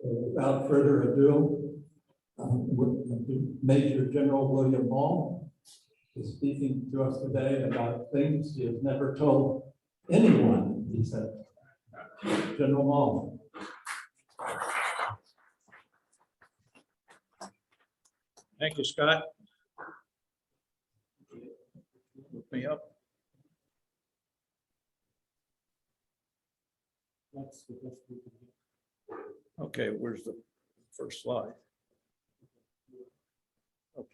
Without further ado, Major General William Long is speaking to us today about things he has never told anyone, he said. General Long. Thank you, Scott. Look me up. Okay, where's the first slide? Okay.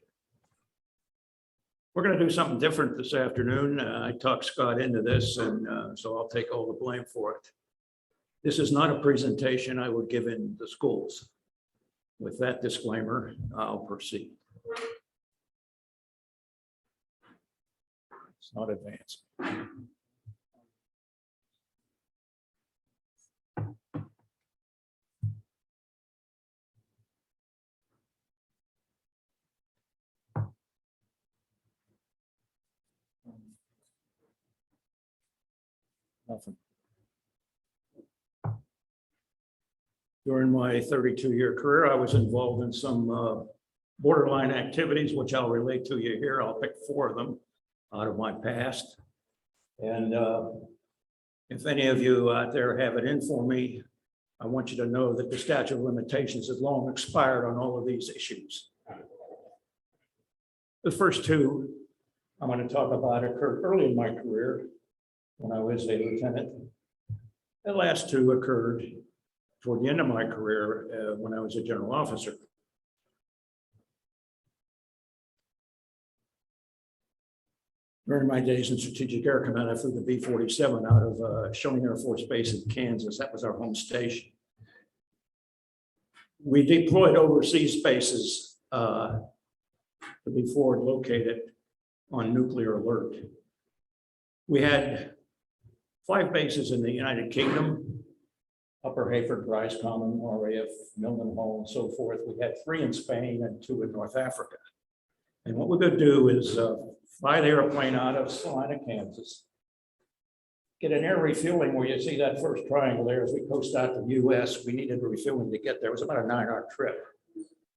We're going to do something different this afternoon. I talked Scott into this, and so I'll take all the blame for it. This is not a presentation I would give in the schools. With that disclaimer, I'll proceed. It's not advanced. Nothing. During my 32-year career, I was involved in some borderline activities, which I'll relate to you here. I'll pick 4 of them out of my past. And if any of you out there have it in for me, I want you to know that the statute of limitations has long expired on all of these issues. The first 2 I'm going to talk about occurred early in my career when I was a lieutenant. The last 2 occurred toward the end of my career when I was a general officer. During my days in Strategic Air Command, I flew the B-47 out of Showing Air Force Base in Kansas. That was our home station. We deployed overseas bases to be forward located on nuclear alert. We had 5 bases in the United Kingdom, Upper Heyford, Ryscommon, RAF, Mildenhall, and so forth. We had 3 in Spain and 2 in North Africa. And what we're going to do is fly the airplane out of Salina, Kansas, get an air refueling where you see that first triangle there. As we coast out to the US, we needed refueling to get there. It was about a 9-hour trip.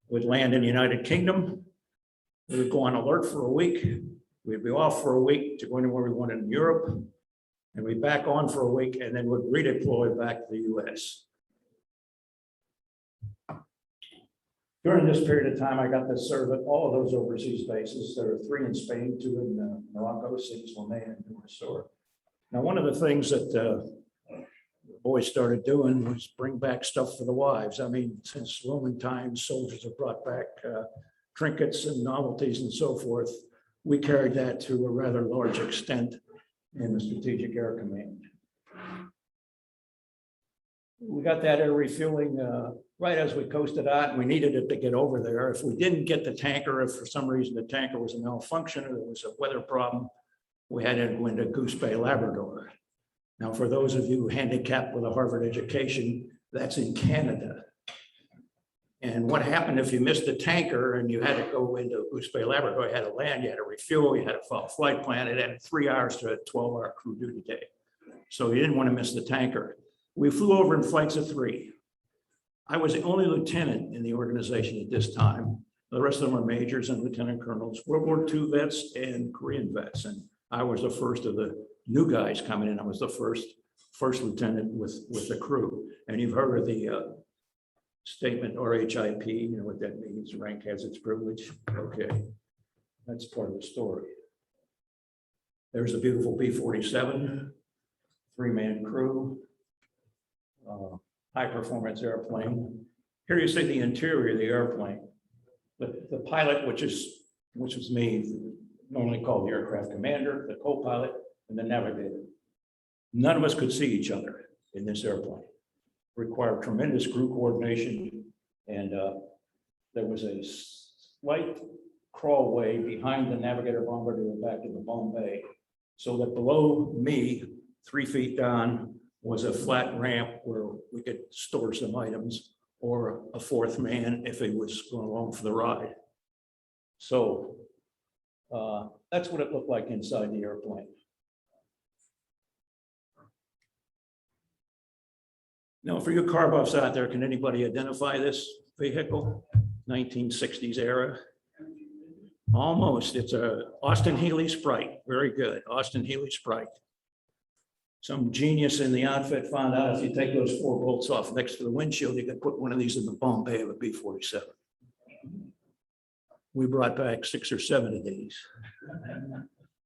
We'd land in the United Kingdom. We would go on alert for a week. We'd be off for a week to go anywhere we wanted in Europe. And we'd back on for a week and then would redeploy back to the US. During this period of time, I got to serve at all of those overseas bases. There were 3 in Spain, 2 in Morocco, Sines, Lomé, and Restore. Now, one of the things that the boys started doing was bring back stuff for the wives. I mean, since Roman times, soldiers have brought back trinkets and novelties and so forth. We carried that to a rather large extent in the Strategic Air Command. We got that air refueling right as we coasted out, and we needed it to get over there. If we didn't get the tanker, if for some reason the tanker was a malfunction or there was a weather problem, we had to go into Goose Bay, Labrador. Now, for those of you handicapped with a Harvard education, that's in Canada. And what happened if you missed the tanker and you had to go into Goose Bay, Labrador? You had to land, you had to refuel, you had to follow a flight plan. It added 3 hours to a 12-hour crew duty day. So you didn't want to miss the tanker. We flew over in flights of 3. I was the only lieutenant in the organization at this time. The rest of them are majors and lieutenant colonels, World War II vets and Korean vets. And I was the first of the new guys coming in. I was the first lieutenant with the crew. And you've heard of the statement RHIP, you know what that means, rank has its privilege. Okay, that's part of the story. There's a beautiful B-47, 3-man crew, high performance airplane. Here you see the interior of the airplane. The pilot, which was me, normally called the aircraft commander, the co-pilot, and the navigator. None of us could see each other in this airplane. Required tremendous crew coordination, and there was a slight crawlway behind the navigator bombardier back in the bomb bay, so that below me, 3 feet down, was a flat ramp where we could store some items, or a 4th man if he was going along for the ride. So that's what it looked like inside the airplane. Now, for you car buffs out there, can anybody identify this vehicle? 1960s era? Almost. It's a Austin Healey Sprite. Very good. Austin Healey Sprite. Some genius in the outfit found out if you take those 4 bolts off next to the windshield, you can put one of these in the bomb bay of a B-47. We brought back 6 or 7 of these.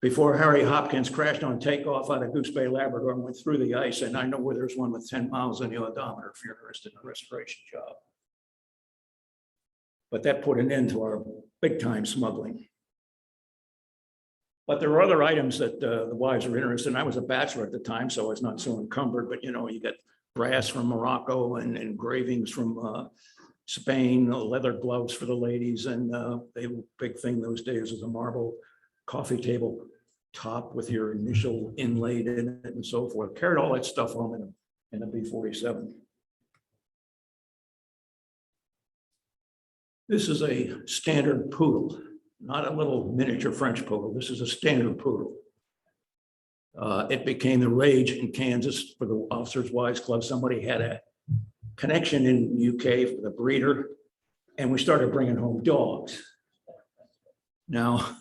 Before Harry Hopkins crashed on takeoff out of Goose Bay, Labrador, and went through the ice, and I know where there's one with 10 miles on the odometer if you're interested in a restoration job. But that put an end to our big time smuggling. But there were other items that the wives were interested in. I was a bachelor at the time, so I was not so encumbered, but you get brass from Morocco and engravings from Spain, leather gloves for the ladies. And they were big thing those days was a marble coffee table top with your initial inlaid in it and so forth. Carried all that stuff home in a B-47. This is a standard poodle, not a little miniature French poodle. This is a standard poodle. It became the rage in Kansas for the Officers' Wives Club. Somebody had a connection in the UK for the breeder, and we started bringing home dogs. Now,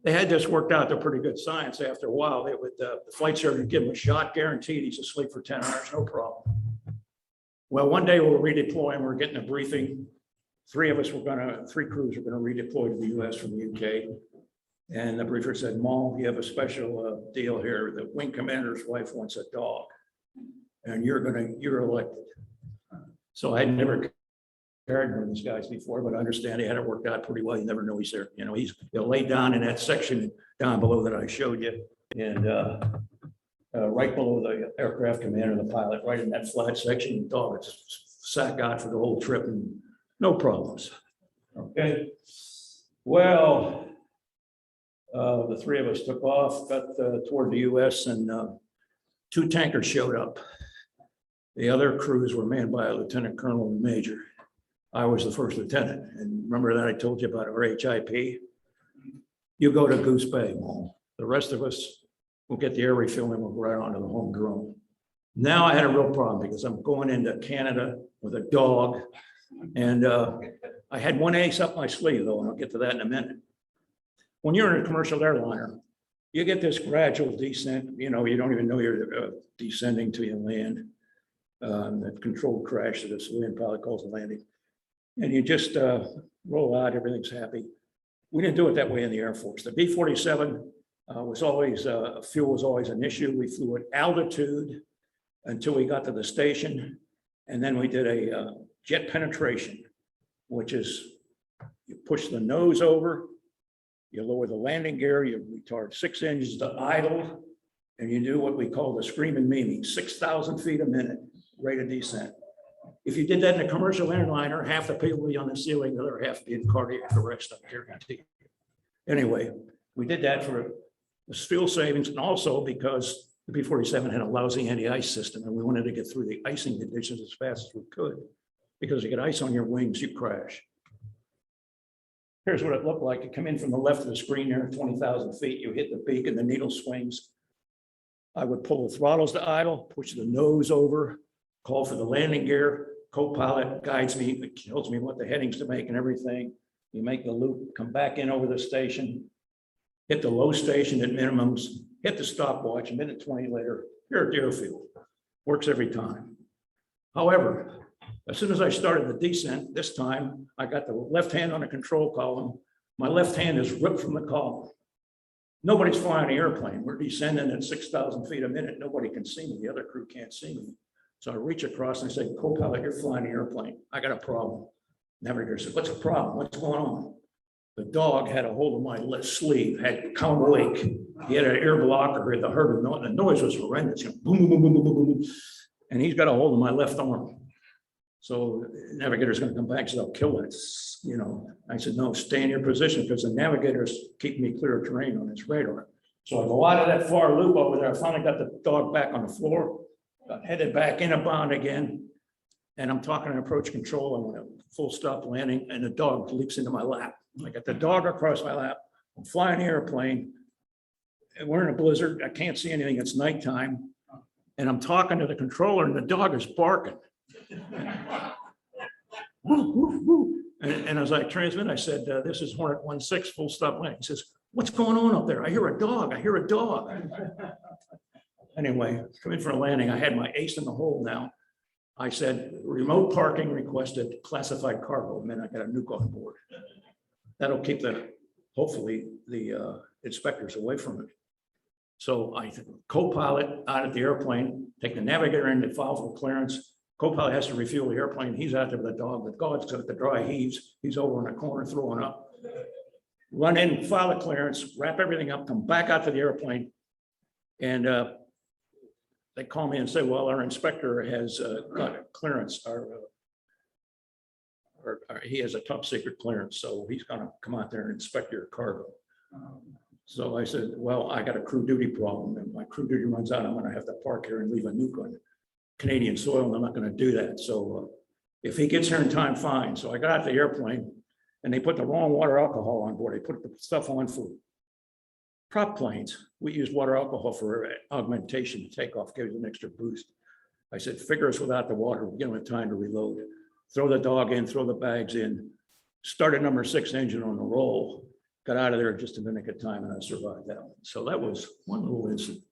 they had this worked out. They're pretty good science. After a while, they would the flight surgeon would give him a shot, guaranteed he's asleep for 10 hours, no problem. Well, one day we were redeploying, we were getting a briefing. 3 crews were going to redeploy to the US from the UK. And the briefer said, Mom, you have a special deal here. The wing commander's wife wants a dog, and you're elected. So I had never carried one of these guys before, but I understand he had it worked out pretty well. You never know he's there. He'll lay down in that section down below that I showed you. And right below the aircraft commander, the pilot, right in that flat section, the dog just sat out for the whole trip and no problems. Okay. Well, the 3 of us took off, got toward the US, and 2 tankers showed up. The other crews were manned by a lieutenant colonel and major. I was the first lieutenant. And remember that I told you about our HIP? You go to Goose Bay, Mom. The rest of us will get the air refueling, we'll go right onto the home drone. Now I had a real problem because I'm going into Canada with a dog. And I had one ace up my sleeve, though, and I'll get to that in a minute. When you're in a commercial airliner, you get this gradual descent. You don't even know you're descending till you land. That controlled crash that a civilian pilot calls a landing. And you just roll out, everything's happy. We didn't do it that way in the Air Force. The B-47 was always, fuel was always an issue. We flew at altitude until we got to the station. And then we did a jet penetration, which is you push the nose over, you lower the landing gear, you retard 6 inches to idle, and you do what we call the screaming Mimi, 6,000 feet a minute rate of descent. If you did that in a commercial airliner, half the people would be on the ceiling, the other half be in cardiac arrest, I guarantee. Anyway, we did that for the fuel savings, and also because the B-47 had a lousy anti-ice system, and we wanted to get through the icing conditions as fast as we could. Because you get ice on your wings, you crash. Here's what it looked like. You come in from the left of the screen there, 20,000 feet, you hit the beak and the needle swings. I would pull the throttles to idle, push the nose over, call for the landing gear. Co-pilot guides me, tells me what the headings to make and everything. You make the loop, come back in over the station, hit the low station at minimums, hit the stopwatch, a minute 20 later, you're at Deerfield. Works every time. However, as soon as I started the descent, this time I got the left hand on the control column. My left hand is ripped from the column. Nobody's flying the airplane. We're descending at 6,000 feet a minute. Nobody can see me. The other crew can't see me. So I reach across and I say, co-pilot, you're flying the airplane. I got a problem. Navigator said, what's the problem? What's going on? The dog had a hold of my left sleeve, had count awake. He had an air blocker at the heart of the noise was horrendous. Boom, boom, boom, boom, boom, boom, boom. And he's got a hold of my left arm. So the navigator's going to come back and say, I'll kill it. I said, no, stay in your position because the navigator's keeping me clear of terrain on his radar. So I go out of that far loop over there. I finally got the dog back on the floor, got headed back in a bond again. And I'm talking to approach control. I'm going to full stop landing and the dog leaps into my lap. I got the dog across my lap. I'm flying the airplane. We're in a blizzard. I can't see anything. It's nighttime. And I'm talking to the controller and the dog is barking. And as I transmit, I said, this is Hornet 16, full stop landing. He says, what's going on up there? I hear a dog. I hear a dog. Anyway, coming for a landing, I had my ace in the hole now. I said, remote parking requested, classified cargo, and then I got a nuke on board. That'll keep hopefully the inspectors away from it. So I co-pilot out at the airplane, take the navigator in to file for clearance. Co-pilot has to refuel the airplane. He's out there with the dog. The dog's got the dry heaves. He's over in the corner throwing up. Run in, file the clearance, wrap everything up, come back out to the airplane. And they call me and say, well, our inspector has got a clearance. He has a top secret clearance, so he's going to come out there and inspect your cargo. So I said, well, I got a crew duty problem, and my crew duty runs out. I'm going to have to park here and leave a nuke on Canadian soil, and I'm not going to do that. So if he gets here in time, fine. So I got out the airplane, and they put the wrong water alcohol on board. They put the stuff on for prop planes. We use water alcohol for augmentation to take off, gives an extra boost. I said, figure us without the water. We give them time to reload. Throw the dog in, throw the bags in, started number 6 engine on the roll, got out of there just in the nick of time, and I survived that one. So that was one little incident.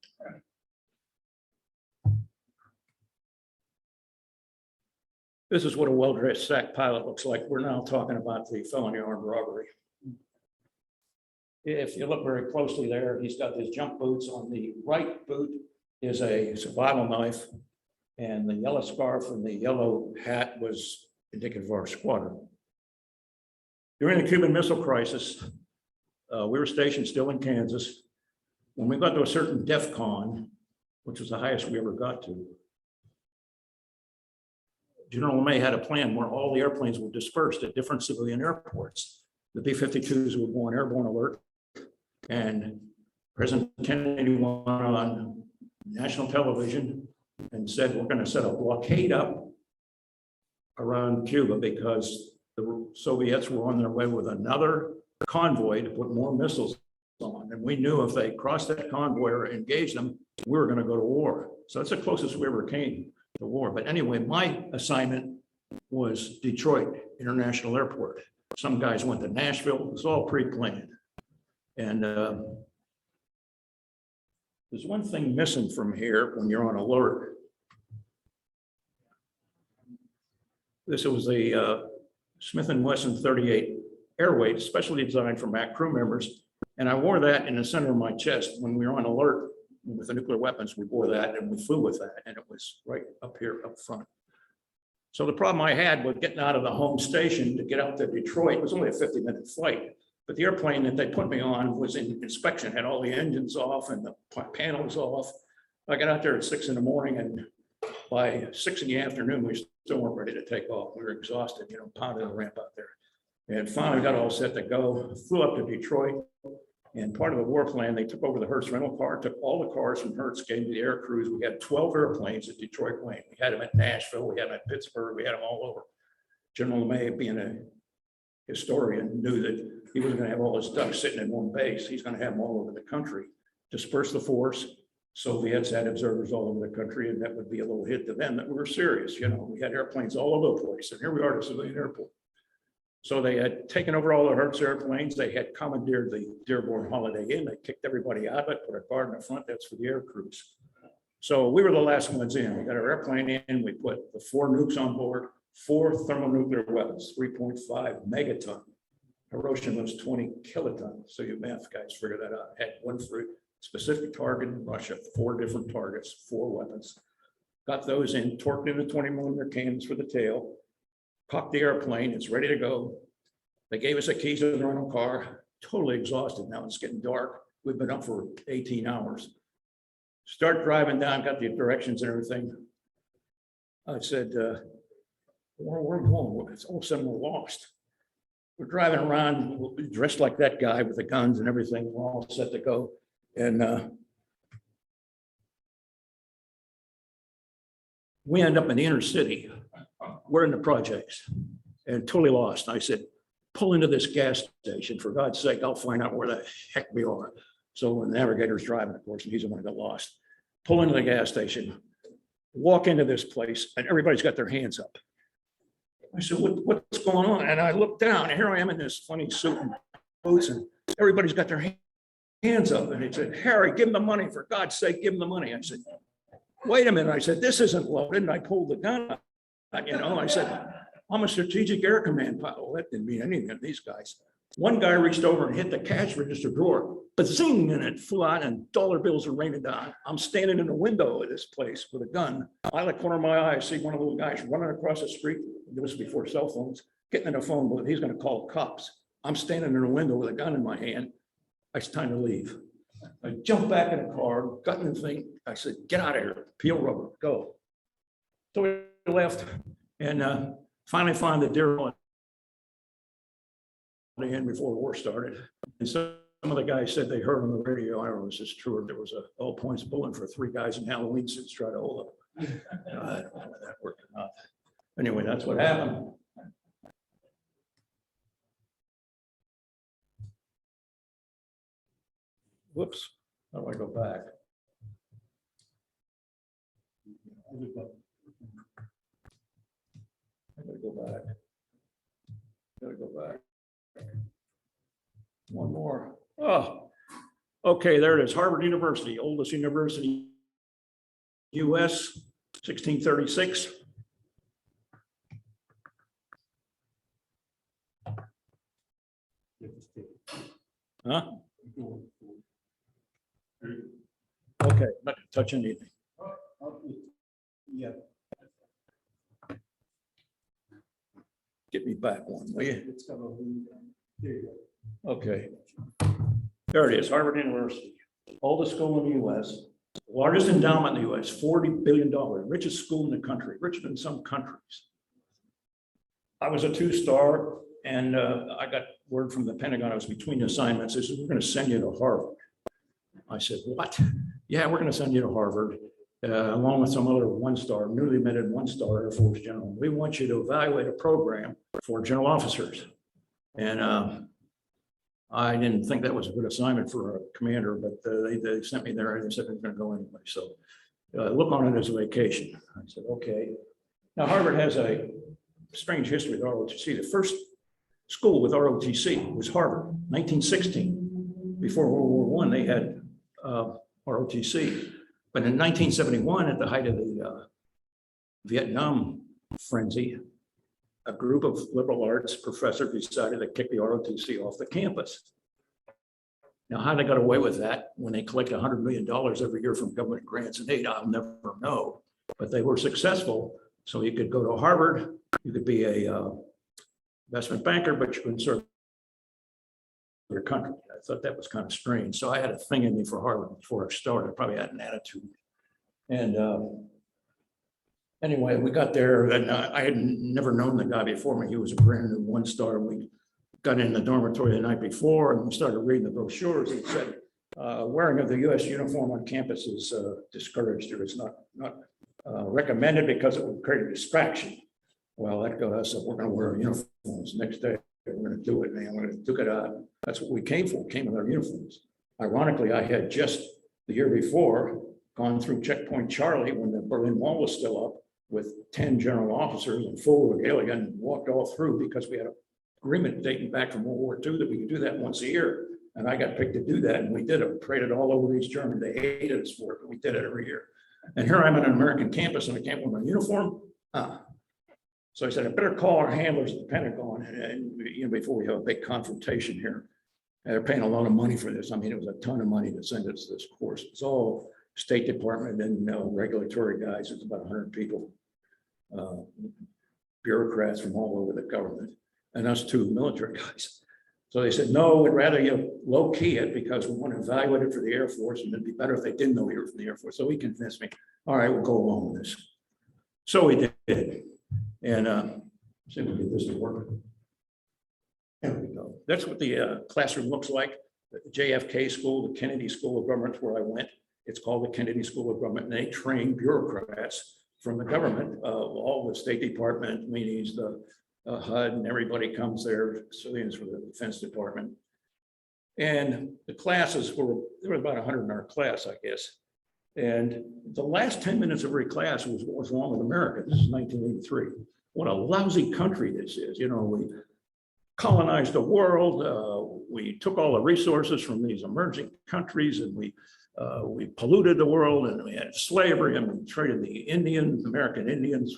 This is what a well-dressed SAC pilot looks like. We're now talking about the felony armed robbery. If you look very closely there, he's got his jump boots. On the right boot is a survival knife, and the yellow scarf and the yellow hat was indicative of our squadron. During the Cuban Missile Crisis, we were stationed still in Kansas. When we got to a certain DEFCON, which was the highest we ever got to, General LeMay had a plan where all the airplanes were dispersed at different civilian airports. The B-52s would go on airborne alert, and President Kennedy went on national television and said, we're going to set a blockade up around Cuba because the Soviets were on their way with another convoy to put more missiles on. And we knew if they crossed that convoy or engaged them, we were going to go to war. So that's the closest we ever came to war. But anyway, my assignment was Detroit International Airport. Some guys went to Nashville. It was all pre-planned. And there's one thing missing from here when you're on alert. This was a Smith & Wesson 38 airweight, specially designed for MAC crew members. And I wore that in the center of my chest. When we were on alert with the nuclear weapons, we wore that and we flew with that. And it was right up here up front. So the problem I had with getting out of the home station to get out to Detroit was only a 50-minute flight. But the airplane that they put me on was in inspection, had all the engines off and the panels off. I got out there at 6 in the morning, and by 6 in the afternoon, we still weren't ready to take off. We were exhausted, pounding the ramp out there. And finally got all set to go, flew up to Detroit. And part of the war plan, they took over the Hertz rental car, took all the cars from Hertz, gave to the air crews. We had 12 airplanes at Detroit Wayne. We had them at Nashville, we had them at Pittsburgh, we had them all over. General LeMay, being a historian, knew that he wasn't going to have all his ducks sitting in one base. He's going to have them all over the country. Disperse the force. Soviets had observers all over the country, and that would be a little hit to them that we were serious. We had airplanes all over the place, and here we are at a civilian airport. So they had taken over all the Hertz airplanes. They had commandeered the Dearborn Holiday Inn. They kicked everybody out of it, put a guard in the front. That's for the air crews. So we were the last ones in. We got our airplane in. We put the 4 nukes on board, 4 thermonuclear weapons, 3.5 megaton. Hiroshima was 20 kilotons. So you math guys figure that out. Had one for specific target in Russia, 4 different targets, 4 weapons. Got those in, torqued into 20mm cannons for the tail. Cocked the airplane, it's ready to go. They gave us the keys to the rental car, totally exhausted. Now it's getting dark. We've been up for 18 hours. Start driving down, got the directions and everything. I said, where we're going, all of a sudden we're lost. We're driving around dressed like that guy with the guns and everything. We're all set to go. And we end up in the inner city. We're in the projects and totally lost. I said, pull into this gas station. For God's sake, I'll find out where the heck we are. So when the navigator's driving, of course, and he's the one that got lost. Pull into the gas station. walk into this place and everybody's got their hands up. I said, what's going on? And I looked down and here I am in this funny suit and boots and everybody's got their hands up. And he said, Harry, give him the money. For God's sake, give him the money. I said, wait a minute. I said, this isn't loaded. And I pulled the gun out. I said, I'm a strategic air command pilot. Well, that didn't mean anything to these guys. One guy reached over and hit the cash register drawer, but zing, and it flew out and dollar bills are raining down. I'm standing in the window of this place with a gun. I like corner of my eye, I see one of the little guys running across the street. This was before cell phones, getting in a phone booth. He's going to call cops. I'm standing in the window with a gun in my hand. It's time to leave. I jumped back in the car, got in the thing. I said, get out of here, peel rubber, go. So we left and finally found the deer in before the war started. And some of the guys said they heard on the radio, I don't know if this is true, or there was a all points bulletin for 3 guys in Halloween suits trying to hold up. I don't know whether that worked or not. Anyway, that's what happened. Whoops, how do I go back? I gotta go back. Gotta go back. One more. Oh, okay, there it is. Harvard University, oldest university, US, 1636. Huh? Okay, not gonna touch anything. Yeah. Get me back one, will you? It's got a lead. There you go. Okay. There it is, Harvard University, oldest school in the US, largest endowment in the US, $40 billion, richest school in the country, richer than some countries. I was a 2-star and I got word from the Pentagon, I was between assignments, they said, we're going to send you to Harvard. I said, what? Yeah, we're going to send you to Harvard, along with some other 1-star, newly minted 1-star Air Force general. We want you to evaluate a program for general officers. And I didn't think that was a good assignment for a commander, but they sent me there and they said they're going to go anyway. So look on it as a vacation. I said, okay. Now, Harvard has a strange history with ROTC. The first school with ROTC was Harvard, 1916. Before World War I, they had ROTC. But in 1971, at the height of the Vietnam frenzy, a group of liberal arts professors decided to kick the ROTC off the campus. Now, how they got away with that when they collect $100 million every year from government grants and aid, I'll never know. But they were successful. So you could go to Harvard, you could be a investment banker, but you couldn't serve your country. I thought that was kind of strange. So I had a thing in me for Harvard before I started. I probably had an attitude. And anyway, we got there and I had never known the guy before me. He was a brand new 1-star. We got in the dormitory the night before and we started reading the brochures. It said, wearing of the US uniform on campus is discouraged, or it's not recommended because it would create a distraction. Well, that got us up. We're going to wear our uniforms. Next day, we're going to do it, man. We're going to duke it out. That's what we came for. We came with our uniforms. Ironically, I had just the year before gone through Checkpoint Charlie when the Berlin Wall was still up with 10 general officers and full regalia and walked all through because we had an agreement dating back from World War II that we could do that once a year. And I got picked to do that. And we did it. We paraded all over East Germany. They hated us for it, but we did it every year. And here I'm on an American campus and I can't wear my uniform. So I said, I better call our handlers at the Pentagon and before we have a big confrontation here. And they're paying a lot of money for this. I mean, it was a ton of money to send us this course. It's all State Department and regulatory guys. It's about 100 people, bureaucrats from all over the government, and us 2 military guys. So they said, no, we'd rather you low key it because we want to evaluate it for the Air Force, and it'd be better if they didn't know you were from the Air Force. So he convinced me, all right, we'll go along with this. So we did. And see if we get this to work. There we go. That's what the classroom looks like. The JFK School, the Kennedy School of Government, where I went. It's called the Kennedy School of Government, and they train bureaucrats from the government, all the State Department meetings, the HUD, and everybody comes there, civilians for the Defense Department. And the classes there were about 100 in our class, I guess. And the last 10 minutes of every class was what was wrong with America. This is 1983. What a lousy country this is. You know, we colonized the world. We took all the resources from these emerging countries, and we polluted the world, and we had slavery, and we traded the Indians, American Indians,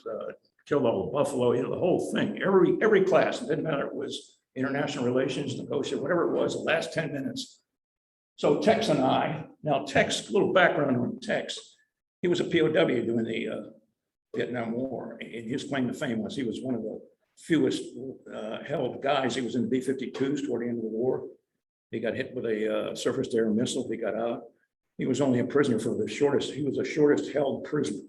killed all the buffalo, you know, the whole thing. Every class, it didn't matter if it was international relations, negotiation, whatever it was, the last 10 minutes. So Tex and I, now Tex, a little background on Tex, he was a POW during the Vietnam War. And his claim to fame was he was one of the fewest held guys. He was in the B-52s toward the end of the war. He got hit with a surface-to-air missile. He got out. He was only a prisoner for the shortest. He was the shortest held prisoner.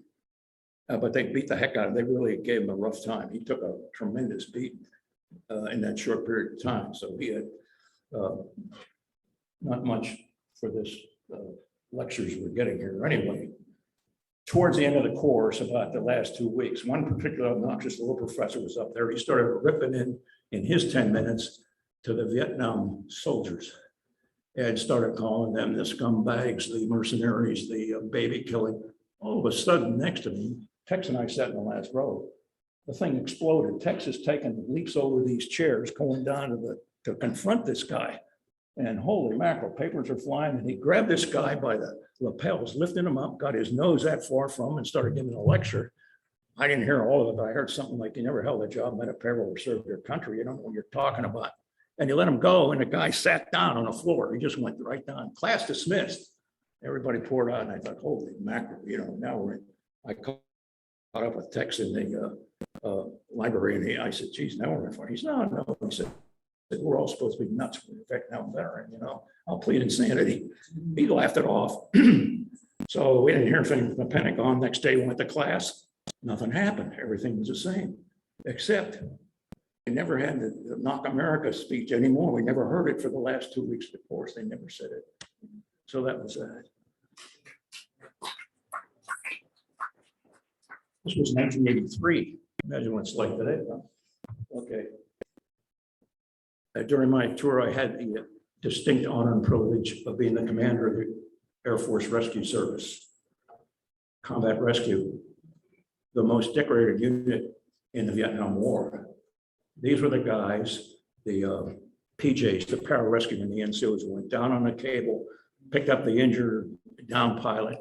But they beat the heck out of him. They really gave him a rough time. He took a tremendous beating in that short period of time. So he had not much for this lectures we're getting here. Anyway, towards the end of the course, about the last 2 weeks, one particular obnoxious little professor was up there. He started ripping in his 10 minutes to the Vietnam soldiers and started calling them the scumbags, the mercenaries, the baby killing. All of a sudden, next to me, Tex and I sat in the last row. The thing exploded. Tex is taking leaps over these chairs, going down to confront this guy. And holy mackerel, papers are flying. And he grabbed this guy by the lapels, lifted him up, got his nose that far from him, and started giving a lecture. I didn't hear all of it, but I heard something like, you never held a job, met a payroll, or served your country. You don't know what you're talking about. And you let him go, and the guy sat down on the floor. He just went right down. Class dismissed. Everybody poured out, and I thought, holy mackerel, you know, now we're in. I caught up with Tex in the library, and I said, geez, now we're in for it. He said, no. He said, we're all supposed to be nuts. In fact, now I'm veteran, you know, I'll plead insanity. He laughed it off. So we didn't hear anything from the Pentagon. Next day we went to class. Nothing happened. Everything was the same, except we never had the Knock America speech anymore. We never heard it for the last 2 weeks of the course. They never said it. So that was that. This was 1983. Imagine what it's like today. Okay. During my tour, I had the distinct honor and privilege of being the commander of the Air Force Rescue Service, Combat Rescue, the most decorated unit in the Vietnam War. These were the guys, the PJs, the pararescuemen, the NCOs, who went down on a cable, picked up the injured down pilot,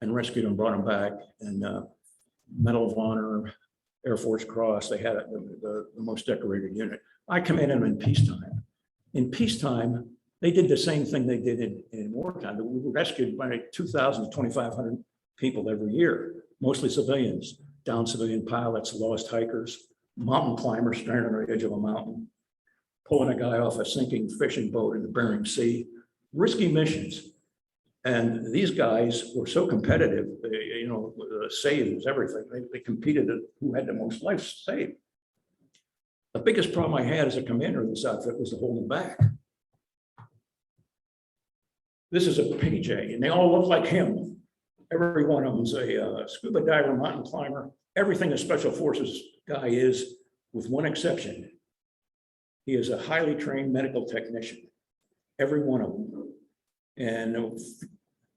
and rescued him, brought him back, and Medal of Honor, Air Force Cross. They had the most decorated unit. I commanded them in peacetime. In peacetime, they did the same thing they did in wartime. We rescued by 2,000 to 2,500 people every year, mostly civilians, downed civilian pilots, lost hikers, mountain climbers stranded on the edge of a mountain, pulling a guy off a sinking fishing boat in the Bering Sea, risky missions. And these guys were so competitive, you know, saves everything. They competed at who had the most lives saved. The biggest problem I had as a commander of this outfit was to hold them back. This is a PJ, and they all look like him. Every one of them's a scuba diver, mountain climber, everything a special forces guy is, with one exception. He is a highly trained medical technician, every one of them. And a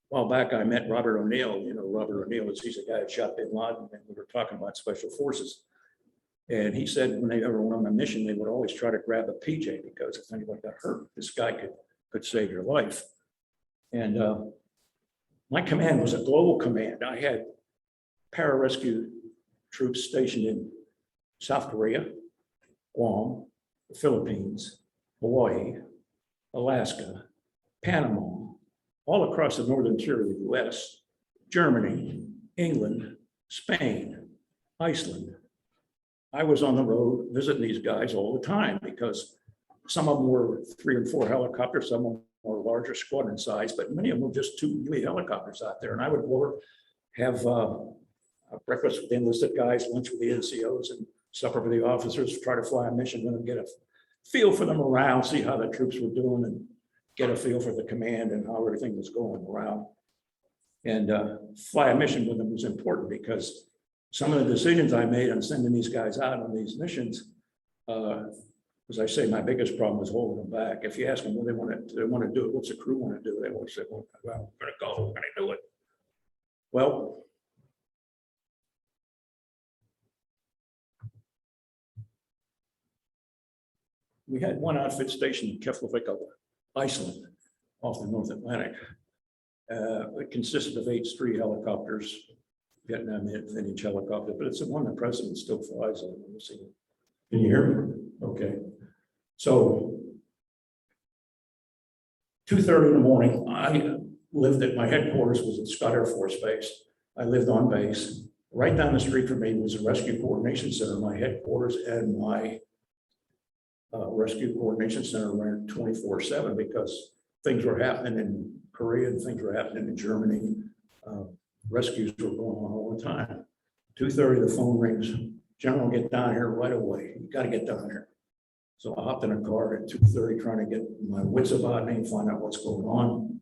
while back, I met Robert O'Neill. You know, Robert O'Neill he's the guy that shot Bin Laden, and we were talking about special forces. And he said when they ever went on a mission, they would always try to grab a PJ because if anyone got hurt, this guy could save your life. And my command was a global command. I had pararescue troops stationed in South Korea, Guam, the Philippines, Hawaii, Alaska, Panama, all across the northern interior of the US, Germany, England, Spain, Iceland. I was on the road visiting these guys all the time because some of them were 3 and 4 helicopters, some of them were larger squadron size, but many of them were just 2 UA helicopters out there. And I would go over, have breakfast with the enlisted guys, lunch with the NCOs, and supper for the officers, try to fly a mission with them, get a feel for the morale, see how the troops were doing, and get a feel for the command and how everything was going around. And fly a mission with them was important because some of the decisions I made on sending these guys out on these missions, as I say, my biggest problem was holding them back. If you ask them what they want to do, what's the crew want to do, they always say, well, we're going to go, we're going to do it. Well, we had one outfit stationed in Keflavik, Iceland, off the North Atlantic. It consisted of 8 street helicopters, Vietnam vintage helicopter, but it's the one the president still flies on. Let me see. Can you hear me? Okay. So 2:30 in the morning, I lived at my headquarters was at Scott Air Force Base. I lived on base. Right down the street from me was a rescue coordination center. My headquarters and my rescue coordination center ran 24/7 because things were happening in Korea and things were happening in Germany. Rescues were going on all the time. 2:30, the phone rings. General, get down here right away. You got to get down here. So I hopped in a car at 2:30 trying to get my wits about me and find out what's going on.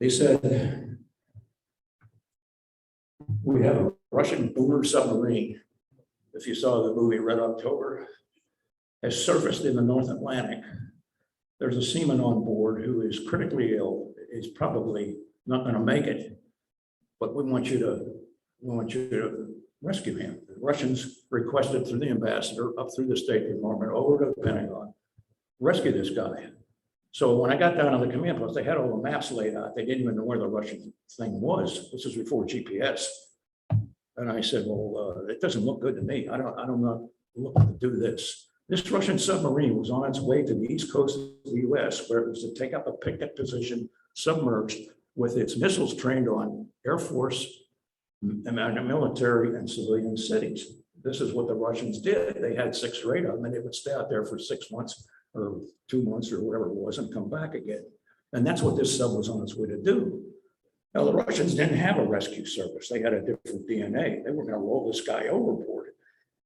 They said, we have a Russian boomer submarine. If you saw the movie Red October, has surfaced in the North Atlantic. There's a seaman on board who is critically ill. He's probably not going to make it, but we want you to rescue him. The Russians requested through the ambassador, up through the State Department, over to the Pentagon, rescue this guy. So when I got down on the command post, they had all the maps laid out. They didn't even know where the Russian thing was. This is before GPS. And I said, well, it doesn't look good to me. I'm not looking to do this. This Russian submarine was on its way to the east coast of the US, where it was to take up a picket position submerged with its missiles trained on Air Force, military, and civilian cities. This is what the Russians did. They had 6 or 8 of them, and they would stay out there for 6 months or 2 months or whatever it was and come back again. And that's what this sub was on its way to do. Now, the Russians didn't have a rescue service. They had a different DNA. They were going to roll this guy overboard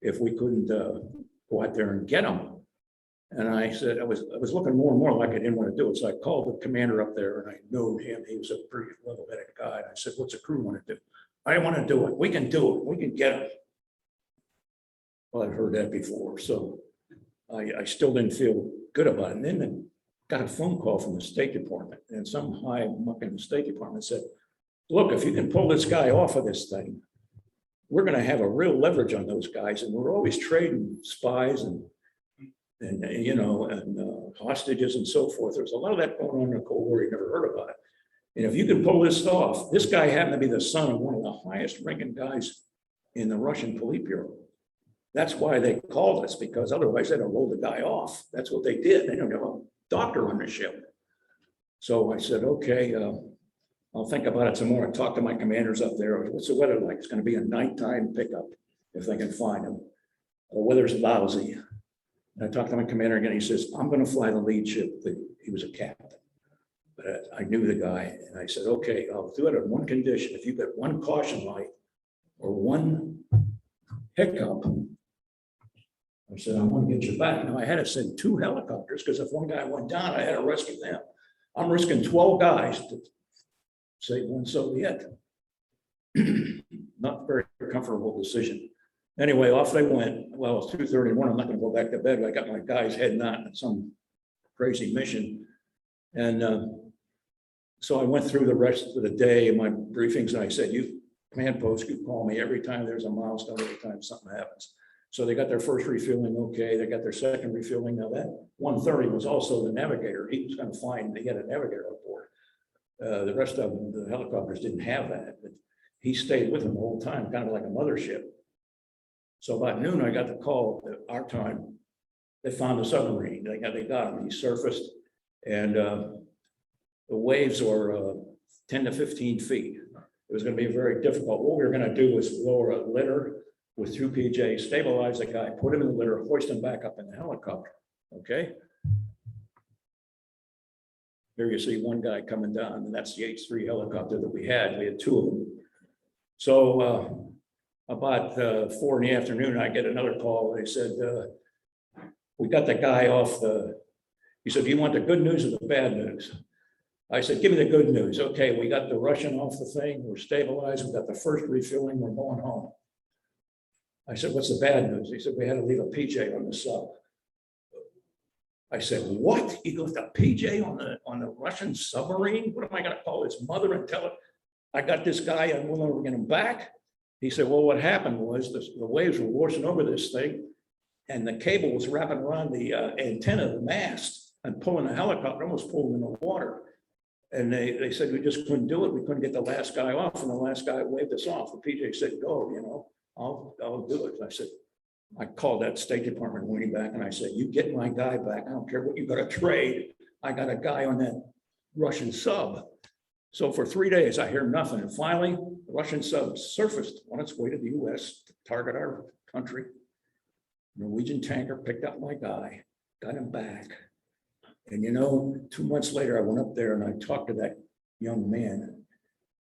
if we couldn't go out there and get him. And I said, I was looking more and more like I didn't want to do it. So I called the commander up there and I knew him. He was a pretty level-headed guy. And I said, what's the crew want to do? I want to do it. We can do it. We can get him. Well, I've heard that before. So I still didn't feel good about it. And then I got a phone call from the State Department, and some high muck in the State Department said, look, if you can pull this guy off of this thing, we're going to have a real leverage on those guys. And we're always trading spies and hostages and so forth. There's a lot of that going on in the Cold War. You never heard about it. And if you can pull this off, this guy happened to be the son of one of the highest ranking guys in the Russian Politburo. That's why they called us, because otherwise they'd have rolled the guy off. That's what they did. They don't have a doctor on the ship. So I said, okay, I'll think about it some more. I talked to my commanders up there. What's the weather like? It's going to be a nighttime pickup if they can find him. The weather's lousy. And I talked to my commander again. He says, I'm going to fly the lead ship. He was a captain. But I knew the guy. And I said, okay, I'll do it on one condition. If you get one caution light or one hiccup, I said, I want to get you back. Now, I had to send 2 helicopters because if one guy went down, I had to rescue them. I'm risking 12 guys to save one Soviet. Not a very comfortable decision. Anyway, off they went. Well, it's 2:31. I'm not going to go back to bed. I got my guys heading out on some crazy mission. And so I went through the rest of the day, my briefings, and I said, you command post, you call me every time there's a milestone, every time something happens. So they got their first refueling, okay. They got their second refueling. Now that 130 was also the navigator. He was going to find, they had a navigator on board. The rest of them, the helicopters didn't have that, but he stayed with them the whole time, kind of like a mothership. So about noon, I got the call at our time. They found the submarine. They got him. He surfaced, and the waves were 10 to 15 feet. It was going to be very difficult. What we were going to do was lower a litter with 2 PJs, stabilize the guy, put him in the litter, hoist him back up in the helicopter. Okay. Here you see one guy coming down, and that's the H-3 helicopter that we had. We had 2 of them. So about 4 in the afternoon, I get another call. They said, we got the guy off he said, do you want the good news or the bad news? I said, give me the good news. Okay, we got the Russian off the thing. We're stabilized. We got the first refueling. We're going home. I said, what's the bad news? He said, we had to leave a PJ on the sub. I said, what? You left a PJ on the Russian submarine? What am I going to call his mother and tell her? I got this guy, I'm willing to get him back. He said, well, what happened was the waves were washing over this thing and the cable was wrapping around the antenna of the mast and pulling the helicopter, almost pulling in the water. And they said, we just couldn't do it. We couldn't get the last guy off, and the last guy waved us off. The PJ said, go, I'll do it. I said, I called that State Department Winnie back and I said, you get my guy back. I don't care what you got to trade. I got a guy on that Russian sub. So for 3 days, I hear nothing. And finally, the Russian sub surfaced on its way to the US to target our country. Norwegian tanker picked up my guy, got him back. And 2 months later, I went up there and I talked to that young man.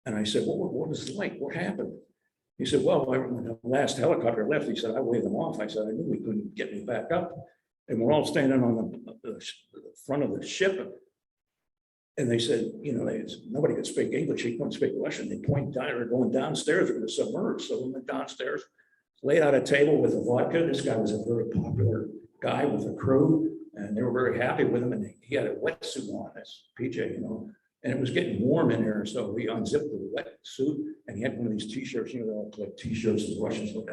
And I said, what was it like? What happened? He said, well, when the last helicopter left, he said, I waved them off. I said, I knew he couldn't get me back up. And we're all standing on the front of the ship. And they said, nobody could speak English. He couldn't speak Russian. They pointed down, or going downstairs, we were submerged. So we went downstairs, laid out a table with a vodka. This guy was a very popular guy with a crew. And they were very happy with him. And he had a wetsuit on, this PJ, and it was getting warm in there. So we unzipped the wetsuit and he had one of these t-shirts, like t-shirts the Russians look,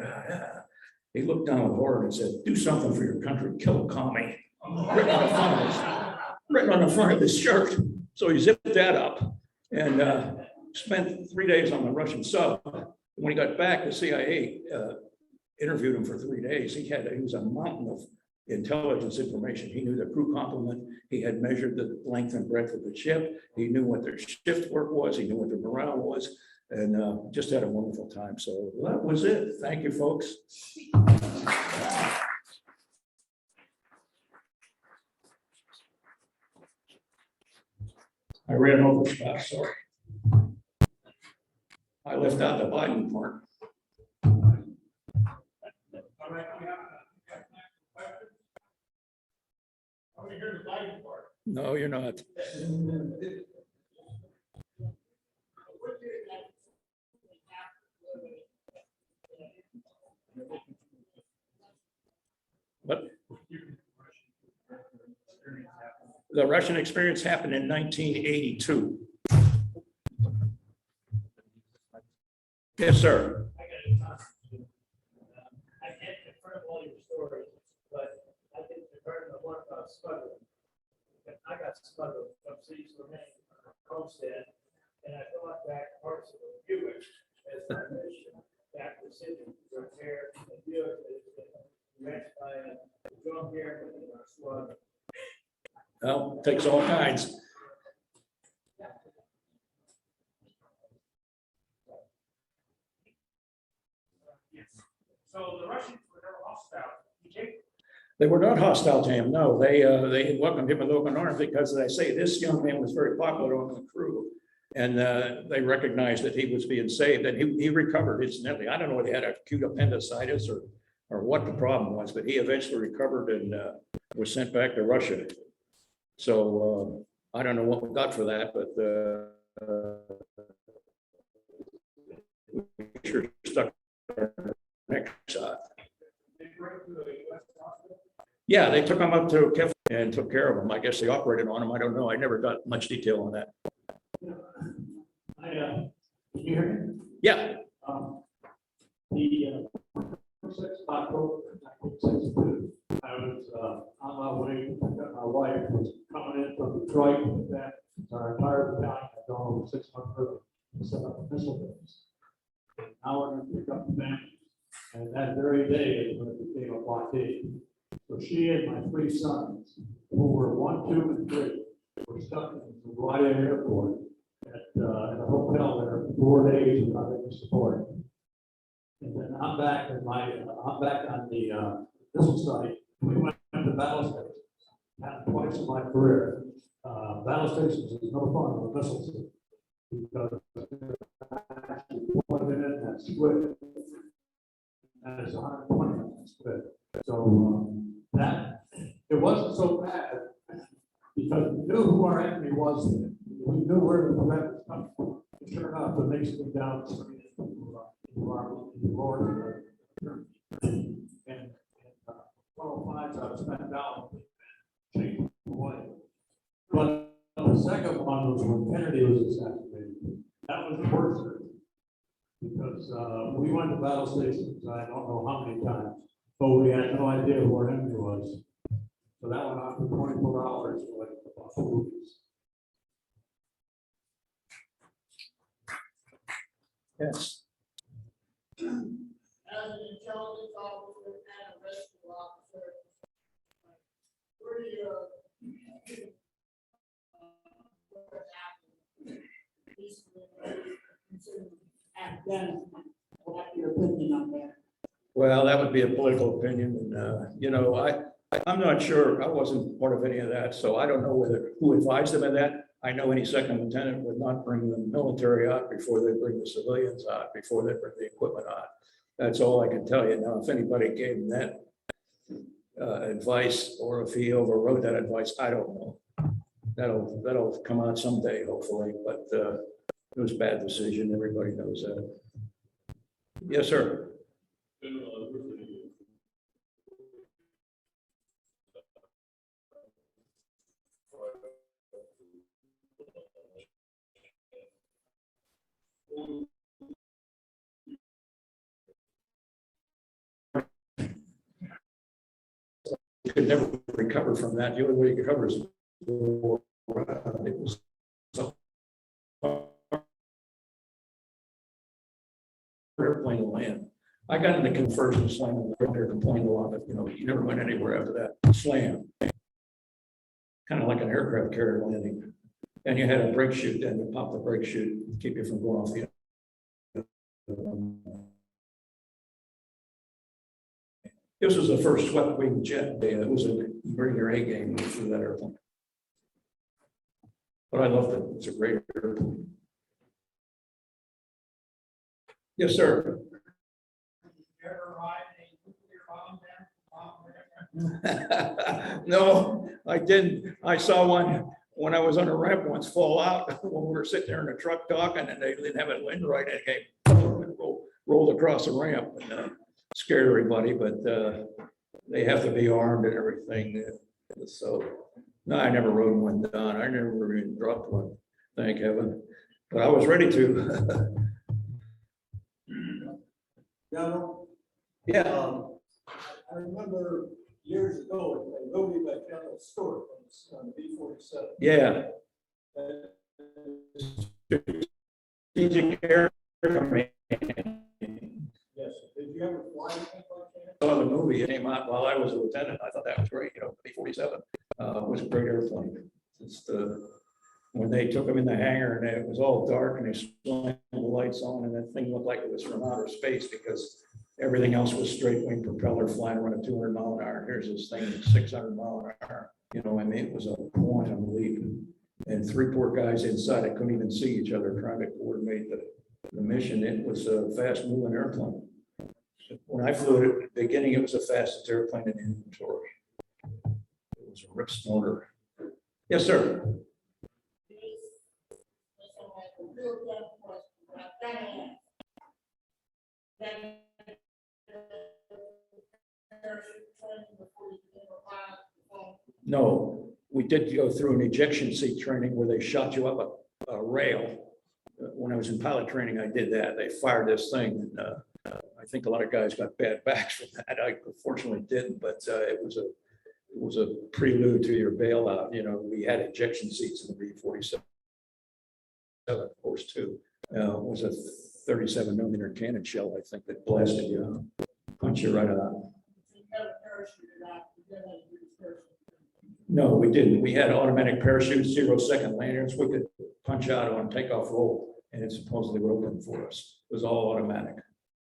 He looked down with horror and said, do something for your country, kill a commie. Written on the front of his shirt. So he zipped that up and spent 3 days on the Russian sub. When he got back, the CIA interviewed him for 3 days. He was a mountain of intelligence information. He knew the crew complement. He had measured the length and breadth of the ship. He knew what their shift work was. He knew what their morale was, and just had a wonderful time. So that was it. Thank you, folks. I ran over stuff, sorry. I left out the Biden part. No, you're not. What? The Russian experience happened in 1982. Yes, sir. I can't confirm all your stories, but I think the burden of work about smuggling. I got smuggled from Seas Remain, Homestead, and I brought back parts of the Buick as my mission back to Sydney to repair the Buick that has been wrecked by a drunk airman in our squad. Well, takes all kinds. So the Russians were never hostile. They were not hostile to him. No, they welcomed him with open arms because, as I say, this young man was very popular on the crew, and they recognized that he was being saved, and he recovered incidentally. I don't know whether he had acute appendicitis or what the problem was, but he eventually recovered and was sent back to Russia. So I don't know what we got for that, but we sure stuck our neck shot. Yeah, they took him up to Kef and took care of him. I guess they operated on him. I don't know. I never got much detail on that. Can you hear me? Yeah. The 6 October 1962, I was on my way to pick up my wife, was coming in from Detroit with that. Our entire battalion had gone over 6 months early to set up a missile base. Now we're going to pick up the family, and that very day is when it became a blockade. So she and my 3 sons, who were 1, 2, and 3, were stuck in the LaGuardia Airport at a hotel there for 4 days without any support. And then I'm back on the missile site. We went to battle stations. Happened twice in my career. Battle stations is no fun with missiles because they're actually plugged in and split. And it's 120 on that split. So that it wasn't so bad because we knew who our enemy was. We knew where the threat was coming from. Sure enough, the next thing down into Florida, and 105s I was spent down, changed away. But the second one was when Kennedy was assassinated. That was the worst. Because we went to battle stations, I don't know how many times, but we had no idea where enemy was. So that went on for 24 hours, like about 4 weeks. Yes. As an intelligence officer and a rescue officer, where do you, what happened? Recently, consider Afghanistan. What's your opinion on that? Well, that would be a political opinion, and, you know, I'm not sure, I wasn't part of any of that, so I don't know who advised them of that. I know any second lieutenant would not bring the military out before they bring the civilians out, before they bring the equipment out. That's all I can tell you. Now, if anybody gave them that advice, or if he overrode that advice, I don't know. That'll come out someday, hopefully, but it was a bad decision, everybody knows that. Yes, sir. You could never recover from that. The only way you could recover is it was so airplane to land. I got into conversion slam there, complained a lot, but you know, you never went anywhere after that. Slam. Kind of like an aircraft carrier landing. And you had a brake chute, and you pop the brake chute, keep you from going off the. This was the first swept wing jet day. It was a bring your A game through that airplane. But I loved it. It's a great airplane. Yes, sir. No, I didn't. I saw one when I was on a ramp once fall out when we were sitting there in the truck talking, and they didn't have it wind right, and it came rolled across the ramp and scared everybody. But they have to be armed and everything. So no, I never rode one down. I never even dropped one. Thank heaven. But I was ready to. Yeah. I remember years ago, a movie by General Stewart on the B-47. Yeah. Strategic Air Command. Yes, did you ever fly anything like that? Saw the movie, it came out while I was a lieutenant. I thought that was great, you know, B-47 was a great airplane. It's when they took them in the hangar and it was all dark and they swung the lights on, and that thing looked like it was from outer space because everything else was straight wing propeller flying around at 200 mile an hour. Here's this thing at 600 mile an hour. You know, I mean, it was a quantum leap. And 3 poor guys inside, I couldn't even see each other trying to coordinate the mission. It was a fast moving airplane. When I flew it at the beginning, it was the fastest airplane in inventory. It was a rip snorter. Yes, sir. No, we did go through an ejection seat training where they shot you up a rail. When I was in pilot training, I did that. They fired this thing, and I think a lot of guys got bad backs from that. I fortunately didn't, but it was a prelude to your bailout. You know, we had ejection seats in the B-47, of course, too. It was a 37 millimeter cannon shell, I think, that blasted you, punch you right out. No, we didn't. We had automatic parachutes, 0-second lanyards. We could punch out on takeoff roll, and it supposedly would open for us. It was all automatic.